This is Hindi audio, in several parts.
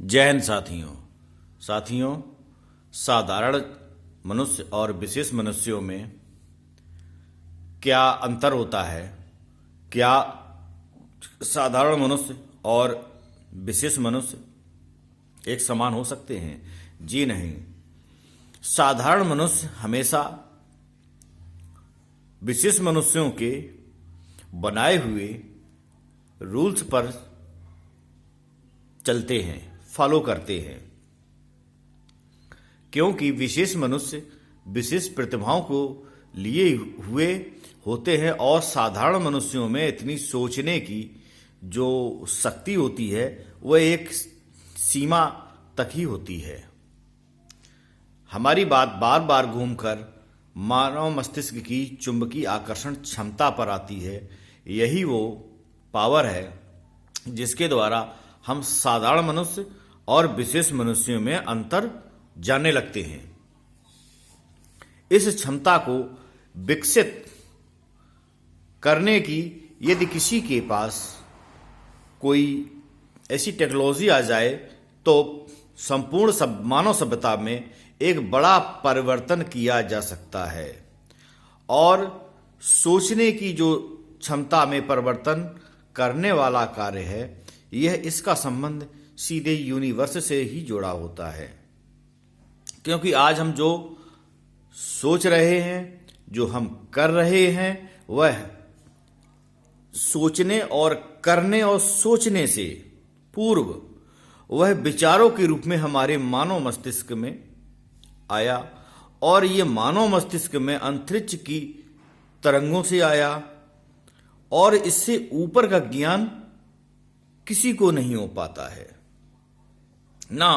जय हिंद साथियों साधारण मनुष्य और विशेष मनुष्यों में क्या अंतर होता है? क्या साधारण मनुष्य और विशेष मनुष्य एक समान हो सकते हैं? जी नहीं। साधारण मनुष्य हमेशा विशेष मनुष्यों के बनाए हुए रूल्स पर चलते हैं, फॉलो करते हैं, क्योंकि विशेष मनुष्य विशेष प्रतिभाओं को लिए हुए होते हैं और साधारण मनुष्यों में इतनी सोचने की जो शक्ति होती है वह एक सीमा तक ही होती है। हमारी बात बार बार घूमकर मानव मस्तिष्क की चुंबकीय आकर्षण क्षमता पर आती है। यही वो पावर है जिसके द्वारा हम साधारण मनुष्य और विशेष मनुष्यों में अंतर जानने लगते हैं। इस क्षमता को विकसित करने की यदि किसी के पास कोई ऐसी टेक्नोलॉजी आ जाए तो संपूर्ण मानव सभ्यता में एक बड़ा परिवर्तन किया जा सकता है। और सोचने की जो क्षमता में परिवर्तन करने वाला कार्य है, यह इसका संबंध सीधे यूनिवर्स से ही जुड़ा होता है। क्योंकि आज हम जो सोच रहे हैं, जो हम कर रहे हैं, वह सोचने और करने और सोचने से पूर्व वह विचारों के रूप में हमारे मानव मस्तिष्क में आया और ये मानव मस्तिष्क में अंतरिक्ष की तरंगों से आया और इससे ऊपर का ज्ञान किसी को नहीं हो पाता है। ना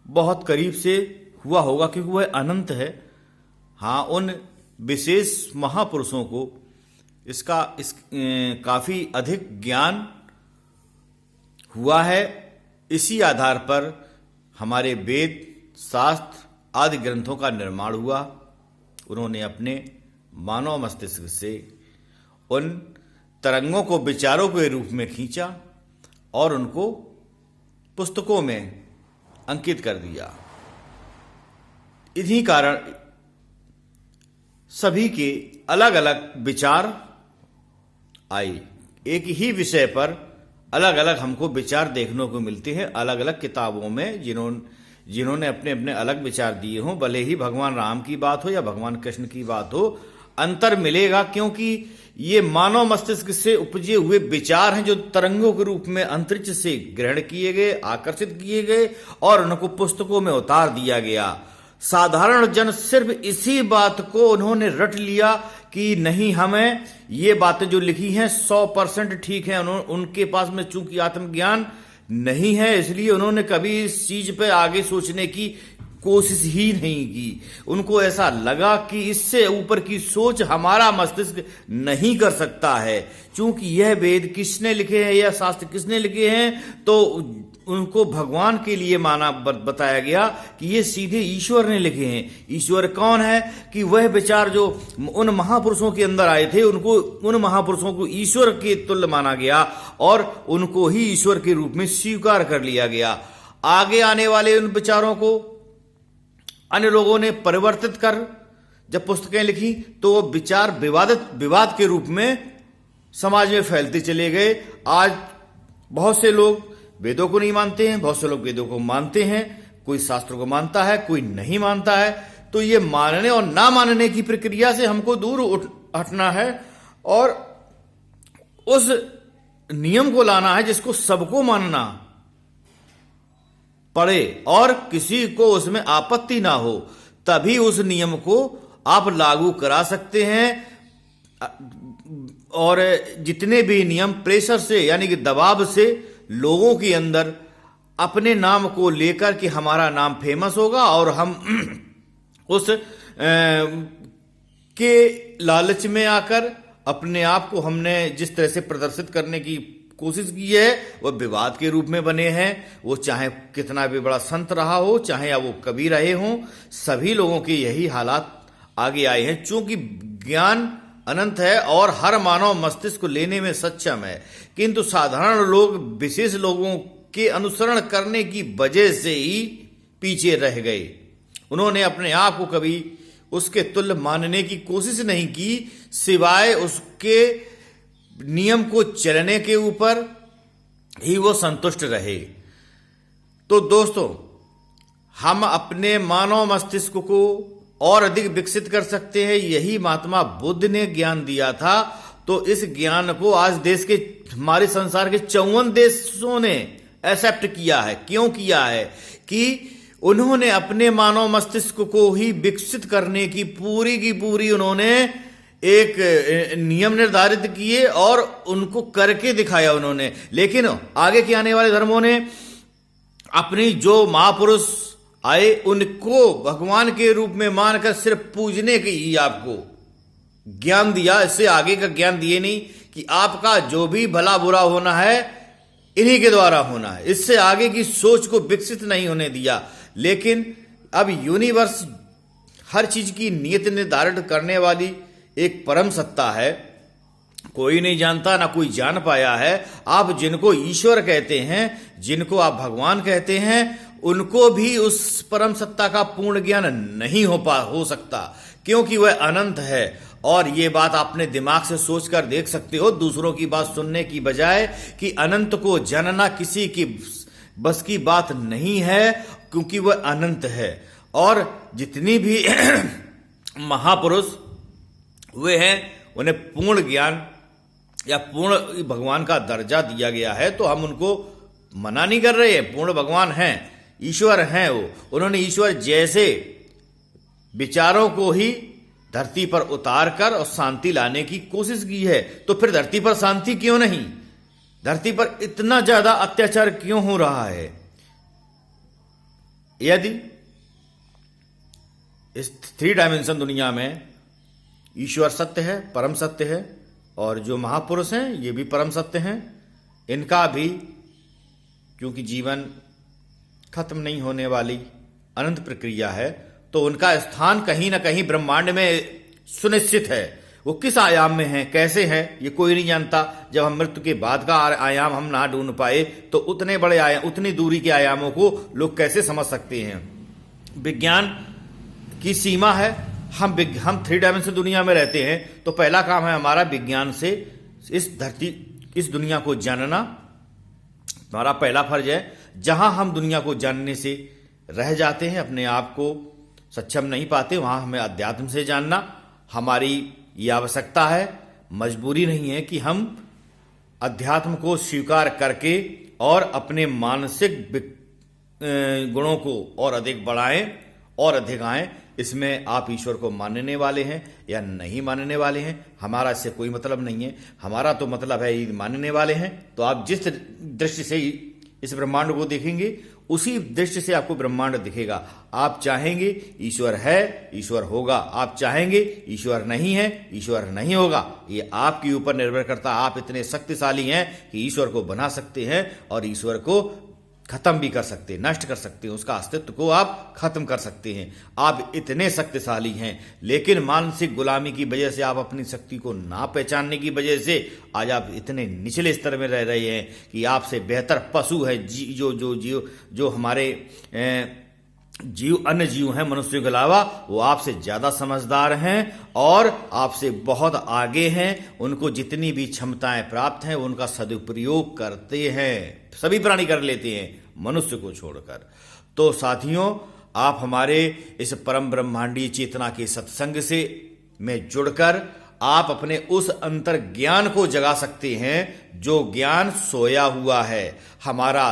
बहुत करीब से हुआ होगा क्योंकि वह अनंत है। हाँ, उन विशेष महापुरुषों को इसका काफी अधिक ज्ञान हुआ है। इसी आधार पर हमारे वेद, शास्त्र आदि ग्रंथों का निर्माण हुआ। उन्होंने अपने मानव मस्तिष्क से उन तरंगों को विचारों के रूप में खींचा और उनको पुस्तकों में अंकित कर दिया। इन्हीं कारण सभी के अलग अलग विचार आए। एक ही विषय पर अलग अलग हमको विचार देखने को मिलते हैं अलग अलग किताबों में, जिन्होंने अपने अपने अलग विचार दिए हों। भले ही भगवान राम की बात हो या भगवान कृष्ण की बात हो, अंतर मिलेगा क्योंकि ये मानव मस्तिष्क से उपजे हुए विचार हैं जो तरंगों के रूप में अंतरिक्ष से ग्रहण किए गए, आकर्षित किए गए और उनको पुस्तकों में उतार दिया गया। साधारण जन सिर्फ इसी बात को उन्होंने रट लिया कि नहीं, हमें ये बातें जो लिखी हैं 100% ठीक है। उनके पास में चूंकि आत्मज्ञान नहीं है, इसलिए उन्होंने कभी इस चीज पे आगे सोचने की कोशिश ही नहीं की। उनको ऐसा लगा कि इससे ऊपर की सोच हमारा मस्तिष्क नहीं कर सकता है। चूंकि यह वेद किसने लिखे हैं या शास्त्र किसने लिखे हैं, तो उनको भगवान के लिए माना बताया गया कि ये सीधे ईश्वर ने लिखे हैं। ईश्वर कौन है? कि वह विचार जो उन महापुरुषों के अंदर आए थे, उन महापुरुषों को ईश्वर के तुल्य माना गया और उनको ही ईश्वर के रूप में स्वीकार कर लिया गया। आगे आने वाले उन विचारों को अन्य लोगों ने परिवर्तित कर जब पुस्तकें लिखी तो वो विचार विवाद के रूप में समाज में फैलते चले गए। आज बहुत से लोग वेदों को नहीं मानते हैं, बहुत से लोग वेदों को मानते हैं, कोई शास्त्रों को मानता है, कोई नहीं मानता है। तो ये मानने और ना मानने की प्रक्रिया से हमको दूर हटना है और उस नियम को लाना है जिसको सबको मानना पड़े और किसी को उसमें आपत्ति ना हो, तभी उस नियम को आप लागू करा सकते हैं। और जितने भी नियम प्रेशर से यानी कि दबाव से लोगों के अंदर अपने नाम को लेकर कि हमारा नाम फेमस होगा और हम उस के लालच में आकर अपने आप को हमने जिस तरह से प्रदर्शित करने की कोशिश की है वह विवाद के रूप में बने हैं। वो चाहे कितना भी बड़ा संत रहा हो, चाहे वो कभी रहे हों, सभी लोगों के यही हालात आगे आए हैं। चूंकि ज्ञान अनंत है और हर मानव मस्तिष्क को लेने में सक्षम है, किंतु साधारण लोग विशेष लोगों के अनुसरण करने की वजह से ही पीछे रह गए। उन्होंने अपने आप को कभी उसके तुल्य मानने की कोशिश नहीं की, सिवाय उसके नियम को चलने के ऊपर ही वो संतुष्ट रहे। तो दोस्तों, हम अपने मानव मस्तिष्क को और अधिक विकसित कर सकते हैं। यही महात्मा बुद्ध ने ज्ञान दिया था। तो इस ज्ञान को आज देश के, हमारे संसार के 54 देशों ने एक्सेप्ट किया है। क्यों किया है? कि उन्होंने अपने मानव मस्तिष्क को ही विकसित करने की पूरी उन्होंने एक नियम निर्धारित किए और उनको करके दिखाया उन्होंने। लेकिन आगे के आने वाले धर्मों ने अपनी जो महापुरुष आए उनको भगवान के रूप में मानकर सिर्फ पूजने की ही आपको ज्ञान दिया। इससे आगे का ज्ञान दिए नहीं कि आपका जो भी भला बुरा होना है इन्हीं के द्वारा होना है। इससे आगे की सोच को विकसित नहीं होने दिया। लेकिन अब यूनिवर्स हर चीज की नियत निर्धारित करने वाली एक परम सत्ता है। कोई नहीं जानता, ना कोई जान पाया है। आप जिनको ईश्वर कहते हैं, जिनको आप भगवान कहते हैं, उनको भी उस परम सत्ता का पूर्ण ज्ञान नहीं हो सकता, क्योंकि वह अनंत है। और ये बात आपने दिमाग से सोचकर देख सकते हो, दूसरों की बात सुनने की बजाय, कि अनंत को जानना किसी की बस की बात नहीं है, क्योंकि वह अनंत है। और जितनी भी महापुरुष वे हैं, उन्हें पूर्ण ज्ञान या पूर्ण भगवान का दर्जा दिया गया है। तो हम उनको मना नहीं कर रहे हैं, पूर्ण भगवान हैं, ईश्वर हैं। वो उन्होंने ईश्वर जैसे विचारों को ही धरती पर उतार कर और शांति लाने की कोशिश की है। तो फिर धरती पर शांति क्यों नहीं? धरती पर इतना ज्यादा अत्याचार क्यों हो रहा है? यदि इस 3 डायमेंशन दुनिया में ईश्वर सत्य है, परम सत्य है, और जो महापुरुष हैं ये भी परम सत्य हैं, इनका भी, क्योंकि जीवन खत्म नहीं होने वाली अनंत प्रक्रिया है, तो उनका स्थान कहीं ना कहीं ब्रह्मांड में सुनिश्चित है। वो किस आयाम में है, कैसे है, ये कोई नहीं जानता। जब हम मृत्यु के बाद का आयाम हम ना ढूंढ पाए, तो उतने बड़े आयाम, उतनी दूरी के आयामों को लोग कैसे समझ सकते हैं? विज्ञान की सीमा है। हम 3 डायमेंशन दुनिया में रहते हैं, तो पहला काम है हमारा विज्ञान से इस दुनिया को जानना। हमारा पहला फर्ज है। जहां हम दुनिया को जानने से रह जाते हैं, अपने आप को सक्षम नहीं पाते, वहां हमें अध्यात्म से जानना हमारी ये आवश्यकता है। मजबूरी नहीं है कि हम अध्यात्म को स्वीकार करके और अपने मानसिक गुणों को और अधिक बढ़ाएं और अधिक आएं। इसमें आप ईश्वर को मानने वाले हैं या नहीं मानने वाले हैं, हमारा इससे कोई मतलब नहीं है। हमारा तो मतलब है ये मानने वाले हैं। तो आप जिस दृष्टि से इस ब्रह्मांड को देखेंगे, उसी दृष्टि से आपको ब्रह्मांड दिखेगा। आप चाहेंगे ईश्वर है, ईश्वर होगा। आप चाहेंगे ईश्वर नहीं है, ईश्वर नहीं होगा। ये आपके ऊपर निर्भर करता। आप इतने शक्तिशाली हैं कि ईश्वर को बना सकते हैं और ईश्वर को खत्म भी कर सकते हैं, नष्ट कर सकते हैं, उसका अस्तित्व को आप खत्म कर सकते हैं। आप इतने शक्तिशाली हैं, लेकिन मानसिक गुलामी की वजह से, आप अपनी शक्ति को ना पहचानने की वजह से आज आप इतने निचले स्तर में रह रहे हैं कि आपसे बेहतर पशु है जो हमारे अन्य जीव हैं मनुष्यों के अलावा, वो आपसे ज्यादा समझदार हैं और आपसे बहुत आगे हैं। उनको जितनी भी क्षमताएं प्राप्त हैं उनका सदुपयोग करते हैं। सभी प्राणी कर लेते हैं, मनुष्य को छोड़कर। तो साथियों, आप हमारे इस परम ब्रह्मांडीय चेतना के सत्संग से में जुड़कर आप अपने उस अंतर ज्ञान को जगा सकते हैं जो ज्ञान सोया हुआ है। हमारा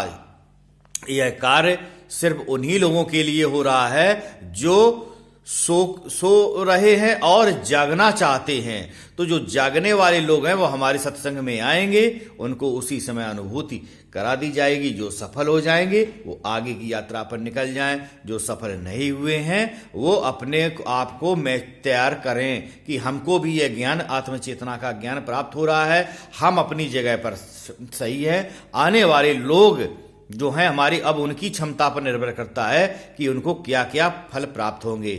यह कार्य सिर्फ उन्हीं लोगों के लिए हो रहा है जो सो रहे हैं और जागना चाहते हैं। तो जो जागने वाले लोग हैं वो हमारे सत्संग में आएंगे, उनको उसी समय अनुभूति करा दी जाएगी। जो सफल हो जाएंगे वो आगे की यात्रा पर निकल जाएं। जो सफल नहीं हुए हैं वो अपने आप को में तैयार करें कि हमको भी यह ज्ञान, आत्मचेतना का ज्ञान प्राप्त हो रहा है, हम अपनी जगह पर सही है। आने वाले लोग जो हैं हमारी, अब उनकी क्षमता पर निर्भर करता है कि उनको क्या क्या फल प्राप्त होंगे।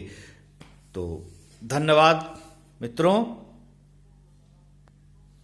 तो धन्यवाद मित्रों।